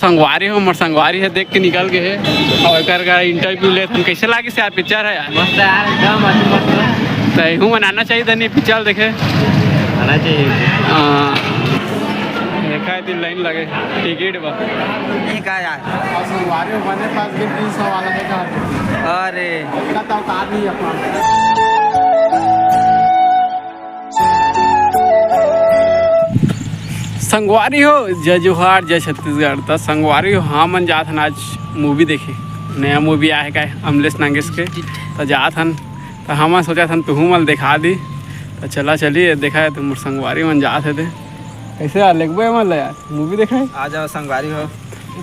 संगवारी हो मोर संगवारी है देख के निकल गए है और कर इंटरव्यू ले हम कैसे लागे से यार पिक्चर है यार मस्त है यार एकदम मस्त सही हूँ मनाना चाहिए था नहीं पिक्चर देखे आना चाहिए। देखा है दिन लाइन लगे टिकट बा नहीं कहा यार संगवारी हो बने पास के 300 वाला है का अरे का तो औकात नहीं अपना संगवारी हो जय जोहार जय छत्तीसगढ़ तो संगवारी हो हाँ मन जात हन आज मूवी देखे नया मूवी आए का अमलेश नागेश के तो जात हन तो हम सोचा था तुहू मल दिखा दी तो चला चलिए देखा है तुम संगवारी मन जात थे कैसे यार लगभग मल यार मूवी देखा है आ जाओ संगवारी हो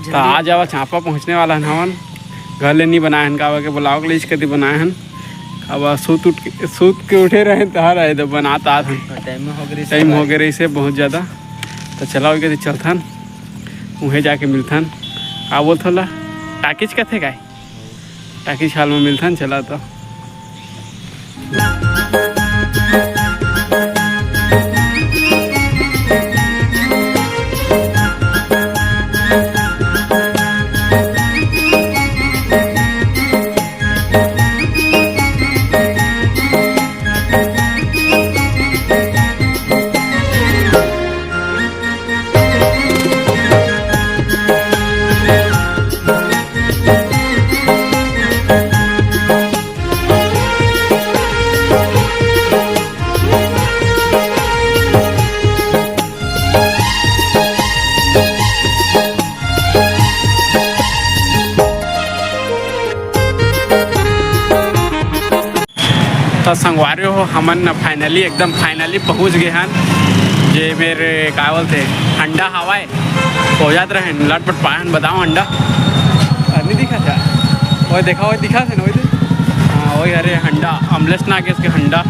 तो आ जाओ चाँपा पहुँचने वाला है हमन घर ले नहीं बनाए हन कावा के बुलाओ के लिए कभी बनाए हन अब सूत के उठे रहे तो रहे तो बनाता हन टाइम हो गए इसे बहुत ज़्यादा तो चलाओ के चलथन वहीं जाके मिलथन का बोलत होला टाकिज कथे का टाकिज हाल में मिलथन चला तो तो संगवारी हो हमन फाइनली एकदम फाइनली पहुंच गए हैं जे मेरे का बोलते अंडा हवाए हो जात रहे लटपट पाए बताओ अंडा नहीं दिखा था वही देखा वही दिखा था ना वही हाँ वही अरे अंडा अमलेश नागेश के अंडा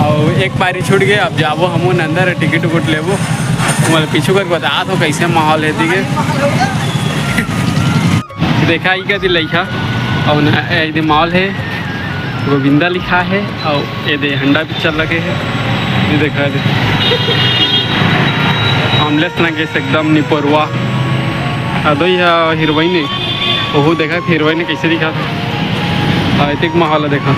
और एक बारी छूट गए अब जाबो हम अंदर टिकट उकट लेबो मतलब पीछू कर बता तो कैसे माहौल है दी देखा ही क्या लिखा और मॉल है गोविंदा लिखा है और ये दे हंडा पिक्चर लगे है ये देखा दे अमलेश नागेश एकदम निपरवा अदो हीरोइन ने वो देखा हीरोइन ने कैसे दिखा था ऐतिक माहौल देखा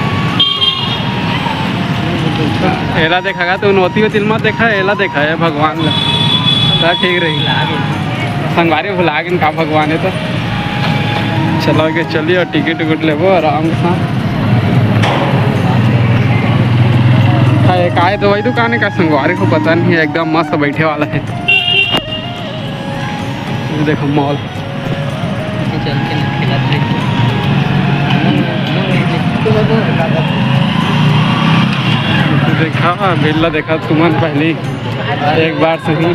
एला देखा तो नौती हो तिलमा देखा एला देखा है भगवान ला ठीक रही संगवारी भुला गए का भगवान है तो चलो के चलिए और टिकट उकट लेबो आराम के साथ का है दवाई दुकान है का संगवारी को पता नहीं है एकदम मस्त बैठे वाला है देखो मॉल देखा बिल्ला देखा तुमन पहले एक बार सही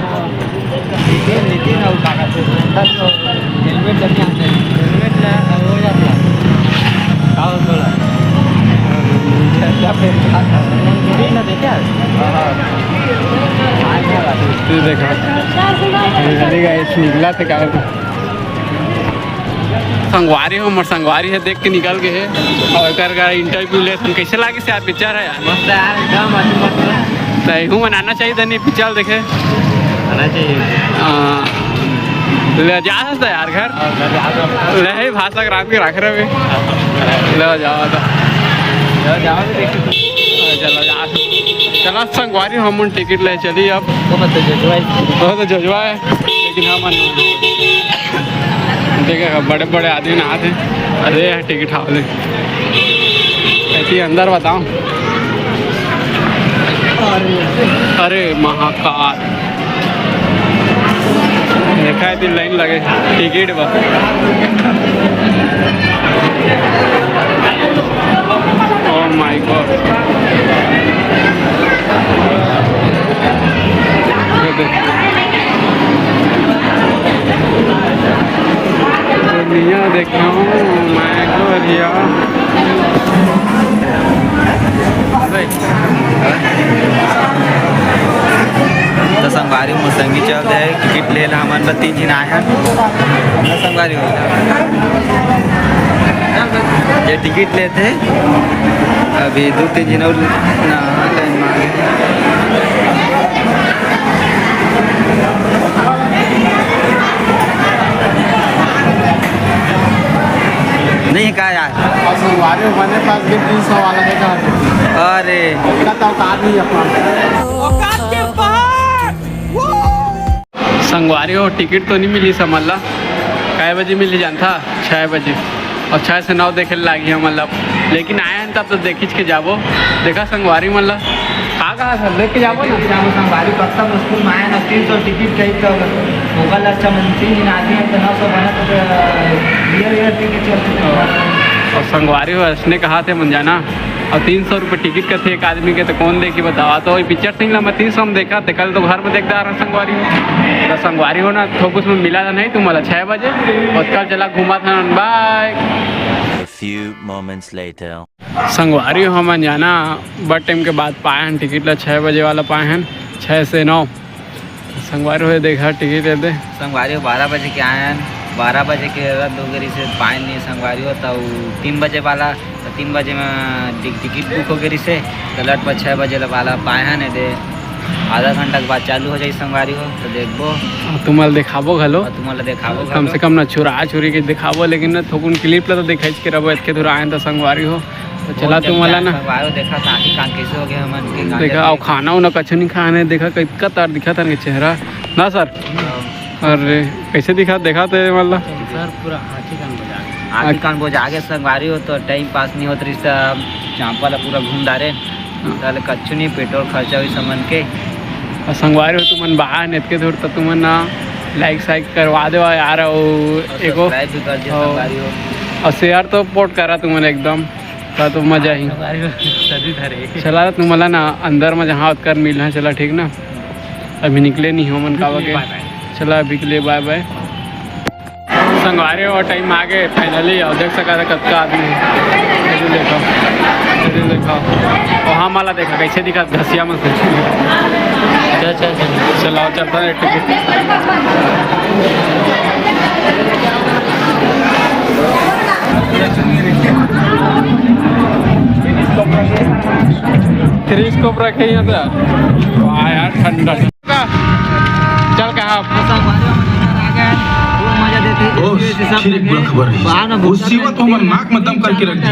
संगवारी हो मोर संगवारी है देख के निकल गए है और कर इंटरव्यू ले तुम कैसे लागे से यार पिक्चर है यार मस्त है यार एकदम मस्त सही हूँ मनाना चाहिए था नहीं पिक्चर देखे आना चाहिए। ले जा सकता यार घर ले भाषा क्रांति रख रहे ले जाओ तो चलो जा चला संगवारी हम टिकट ले चलिए अब तो जजवा है लेकिन हम देखेगा बड़े बड़े आदमी ना आते अरे टिकट हाव ले ऐसी अंदर बताओ अरे महाकाल देखा है दिन लाइन लगे टिकट बा ओह माय गॉड दुनिया देखा मैं गोरिया तो संगवारी मोसंगी चलते है टिकट ले ला हमारे बस 3 दिन आए हैं संगवारी हो ये टिकट लेते अभी 2-3 दिन और ना लाइन मांगे संगवारी हो मैंने 5 दिन 300 वाला है कहा अरे इसका तो औकात नहीं अपना संगवारी हो टिकट तो नहीं मिली समल्ला कै बजे मिली जानता 6 बजे और 6 से 9 देखे लागी है मतलब लेकिन आए हैं तब तो देखिच के जाबो देखा संगवारी मतलब कहाँ सर देख के जाबो ना संगवारी कक्षा स्कूल में आया ना 300 टिकट कही तो मोबाइल अच्छा मन 3 दिन आदमी है तो 900 बना तो रियल टिकट चलते और संगवारी हो उसने कहा थे मन जाना और 300 रुपये टिकट का थे एक आदमी के तो कौन देखी बतावा तो वही पिक्चर सिंह मैं 300 में देखा तो कल तो घर में देखता रहा संगवारी हो तो संगवारी हो ना थोक उसमें मिला था नहीं तुम मतलब 6 बजे और कल चला घूमा था bye A few moments later. संगवारी हो हम जाना बट टाइम के बाद पाए हैं टिकट ला 6 बजे वाला पाए हैं 6 से 9 संगवारी हो देखा टिकट दे संगवारी 12 बजे के आए हैं 12 बजे के रद्द हो गई से पाए नहीं संगवारी हो तो 3 बजे वाला तो 3 बजे में टिकट बुक हो गई से तो लट पर 6 बजे वाला पाए हैं नहीं दे आधा घंटा के बाद चालू हो जाए संगवारी हो तो देखबो तुम्हारे दिखाबो घलो और तुम्हारा देखाबो कम से कम ना चुरा चुरी के दिखाबो लेकिन ना थोकुन क्लिप ला तो दिखाई के रहो इतके दूर आए तो संगवारी हो तो चला तुम वाला ना संगवारी हो देखा था कि कान कैसे हो गया मन के देखा और खाना उना कछु नहीं खाने देखा कितना तार दिखा था चेहरा ना सर अरे कैसे दिखा देखा थे मतलब सर पूरा हाथी कान बोझ आगे संगवारी हो तो टाइम पास नहीं होता रिश्ता चांपा ला पूरा घूम डारे ताले कच्छु नहीं पेट्रोल खर्चा हुई समन के और संगवारी हो तुमन बाहर ने इतके दूर तो तुमन ना लाइक साइक करवा दे यार और एको सब्सक्राइब भी कर दिया संगवारी हो और शेयर तो पोर्ट करा तुमने एकदम तो मजा ही सदी धरे चला तुम्हारा ना अंदर में जहाँ कर मिल है चला ठीक ना अभी निकले नहीं हो मन कावा के चला अभी के लिए बाय बाय संगवारी और टाइम आ गए फाइनली और देख सका था कब का आदमी है देखो देखो और हाँ माला देखा कैसे दिखा घसिया में से चलाओ चलता है टिकट स्कोप रखे यहाँ पे यार ठंडा चल कहाँ मजा देते उसी वक्त हमार नाक में दम करके रख दिए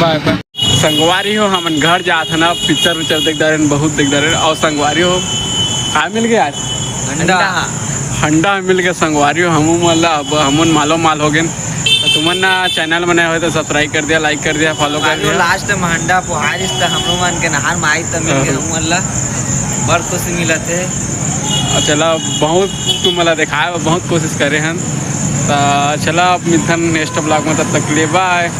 बाय बाय संगवारी हो हम घर जा था ना पिक्चर उच्चर देख दे रहे बहुत देख दे रहे और संगवारी हो का मिल गया हंडा मिल गया संगवारी हो हम मतलब हम मालो माल हो गए तो तुमन ना चैनल बनाए हुए तो सब्सक्राइब कर दिया लाइक कर दिया फॉलो कर दिया लास्ट में हंडा पोहारिस तो हम लोग मन के नहार में आई तो मिल के हम अल्लाह बड़ खुशी मिला थे और चला बहुत तुम मतलब दिखाए बहुत कोशिश करे हैं तो चला मिथन नेक्स्ट ब्लॉग में तब तक लिए बाय